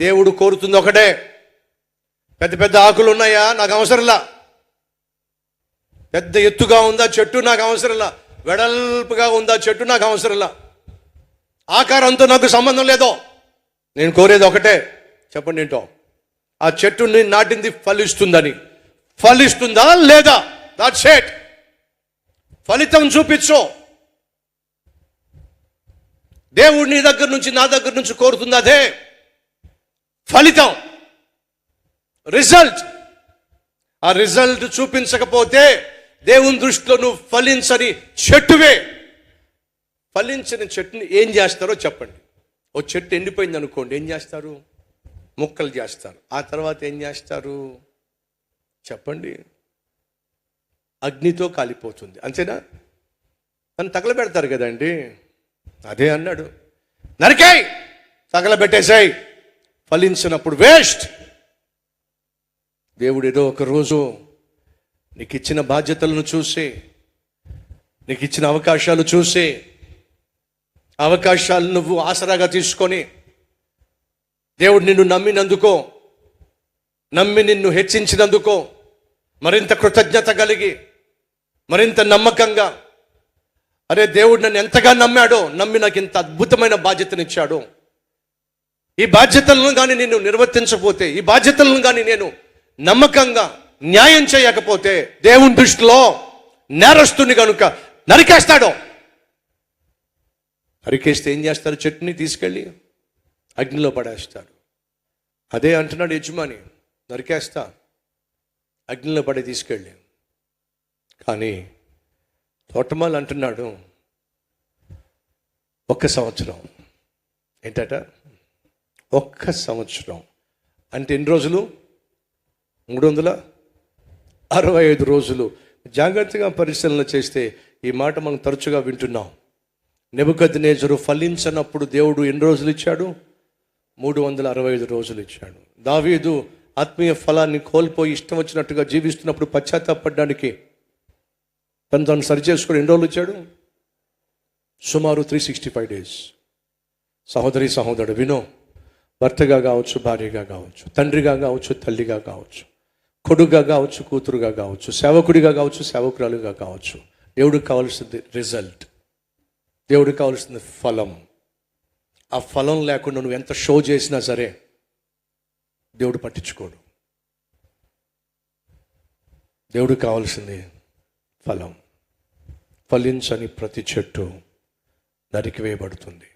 దేవుడు కోరుతుంది ఒకటే, పెద్ద పెద్ద ఆకులు ఉన్నాయా నాకు అవసరంలా, పెద్ద ఎత్తుగా ఉందా చెట్టు నాకు అవసరంలా, వెడల్పుగా ఉందా చెట్టు నాకు అవసరంలా, ఆకారంతో నాకు సంబంధం లేదో. నేను కోరేది ఒకటే, చెప్పండి ఏంటో, ఆ చెట్టుని నాటింది ఫలిస్తుందని. ఫలిస్తుందా లేదా? That's it. ఫలితం చూపించు. దేవుడు నీ దగ్గర నుంచి నా దగ్గర నుంచి కోరుతుంది అదే, ఫలితం, రిజల్ట్. ఆ రిజల్ట్ చూపించకపోతే దేవుని దృష్టిలో నువ్వు ఫలించని చెట్టువే. ఫలించని చెట్టుని ఏం చేస్తారో చెప్పండి. ఓ చెట్టు ఎండిపోయింది అనుకోండి, ఏం చేస్తారు? ముక్కలు చేస్తారు. ఆ తర్వాత ఏం చేస్తారు చెప్పండి? అగ్నితో కాలిపోతుంది, అంతేనా? నన్ను తగలబెడతారు కదండి. అదే అన్నాడు, నరికాయ్, తగలబెట్టేసాయి. ఫలించినప్పుడు వేస్ట్. దేవుడు ఏదో ఒక రోజు నీకు ఇచ్చిన బాధ్యతలను చూసి, నీకు ఇచ్చిన అవకాశాలు చూసి, అవకాశాలు నువ్వు ఆసరాగా తీసుకొని, దేవుడు నిన్ను నమ్మినందుకో, నమ్మి నిన్ను హెచ్చించినందుకో మరింత కృతజ్ఞత కలిగి, మరింత నమ్మకంగా, అరే దేవుడు నన్ను ఎంతగా నమ్మాడో, నమ్మి నాకు ఇంత అద్భుతమైన బాధ్యతనిచ్చాడు, ఈ బాధ్యతలను కానీ నేను నిర్వర్తించకపోతే, ఈ బాధ్యతలను కానీ నేను నమ్మకంగా న్యాయం చేయకపోతే దేవుని దృష్టిలో నేరస్తుని కనుక నరికేస్తాడు. నరికేస్తే ఏం చేస్తారు? చెట్టుని తీసుకెళ్ళి అగ్నిలో పడేస్తాడు. అదే అంటున్నాడు యజమాని, నరికేస్తా, అగ్నిలో పడి తీసుకెళ్ళి. కానీ తోటమాలి అంటున్నాడు, 1 సంవత్సరం. ఏంటట? 1 సంవత్సరం అంటే ఎన్ని రోజులు? 365 రోజులు. జాగ్రత్తగా పరిశీలన చేస్తే ఈ మాట మనం తరచుగా వింటున్నాం. నెబుకద్నెజరు ఫలించనప్పుడు దేవుడు ఎన్ని రోజులు ఇచ్చాడు? 365 రోజులు ఇచ్చాడు. దావీదు ఆత్మీయ ఫలాన్ని కోల్పోయి ఇష్టం వచ్చినట్టుగా జీవిస్తున్నప్పుడు పశ్చాత్తాపడడానికి తను సరి చేసుకుని ఎన్ని రోజులు ఇచ్చాడు? సుమారు 365 డేస్. సహోదరి సహోదరుడు వినో, భర్తగా కావచ్చు, భార్యగా కావచ్చు, తండ్రిగా కావచ్చు, తల్లిగా కావచ్చు, కొడుకుగా కావచ్చు, కూతురుగా కావచ్చు, సేవకుడిగా కావచ్చు, సేవకురాలుగా కావచ్చు, దేవుడికి కావాల్సింది రిజల్ట్, దేవుడికి కావాల్సింది ఫలం. ఆ ఫలం లేకుండా నువ్వు ఎంత షో చేసినా సరే దేవుడు పట్టించుకోడు. దేవుడికి కావాల్సింది ఫలం. ఫలించని ప్రతి చెట్టు నరికివేయబడుతుంది.